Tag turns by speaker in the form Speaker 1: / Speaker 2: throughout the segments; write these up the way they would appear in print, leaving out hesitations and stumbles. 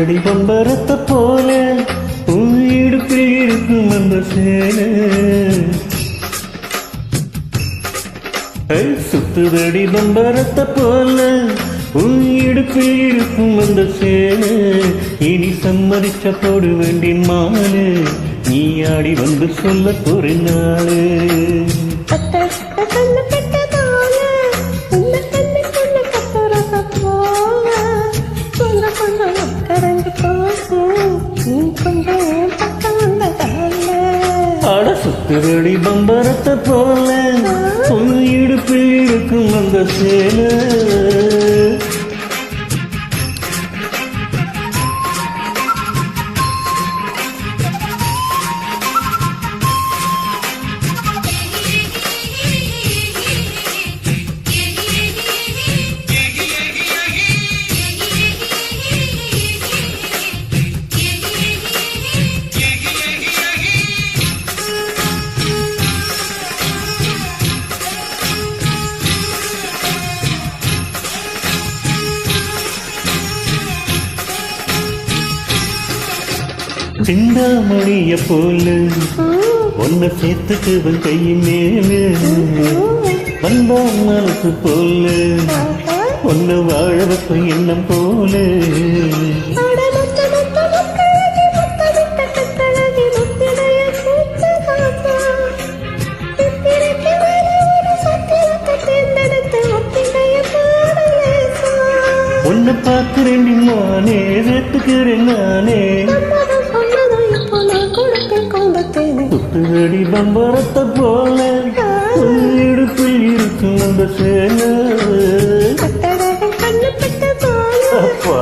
Speaker 1: சுத்துதடி பம்பரத்தை போல இடுப்பில் இருக்கும் அந்த சேலை. சுத்துதடி பம்பரத்தை போல இடுப்பில் இருக்கும் அந்த சேலை. இனி சம்மதிச்ச போடு வேண்டி மாலு நீ ஆடி வந்து சொல்ல ஒரு நாளு. அட சுத்துதடி பம்பரத்தை போல இடுப்பில் இருக்கும் அந்த சேலை. சிந்தாமணிய போல ஒன்ன சேர்த்துக்குவன் கையின் மேல வந்தா மனசு போல ஒன்ன வாழ வைப்ப எண்ணம் போல. உன்னை பார்க்கிறேன் நானே வெட்டுக்கிறேன் நானே. சுத்துதடி பம்பரத்தை போல இடுப்பில் இருக்கும் அந்த சேலை. அப்பா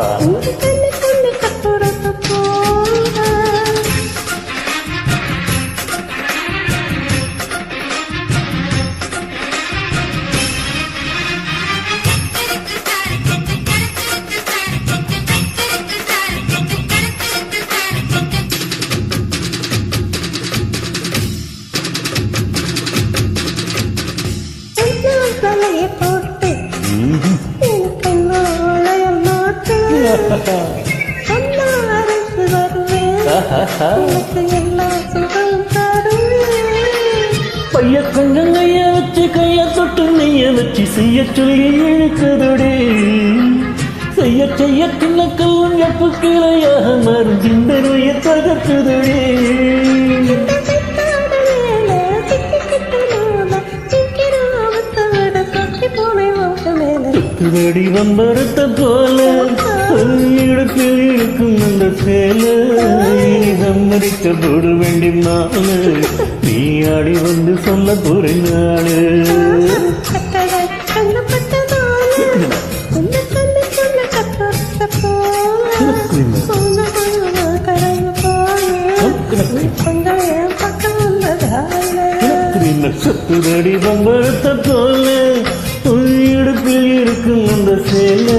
Speaker 1: பைய கொஞ்சம் கைய வச்சு கைய தொட்டு நெய்ய வச்சு செய்ய சொல்லி இழுக்குதோடே. செய்ய செய்ய கிண்ணக்கவும் எப்பு கிளையாக மருந்திந்த நோய தகர்க்குதோடே. சுத்துதடி பம்பரத்தை போல இடுப்பில் இருக்கும் அந்த சேலை. சம்மதிக்க போட வேண்டி நாளு நீ ஆடி வந்து சொல்ல ஒரு நாளு. சுத்துதடி பம்பரத்தை போல இடுப்பில் இருக்கும் அந்த சேலை.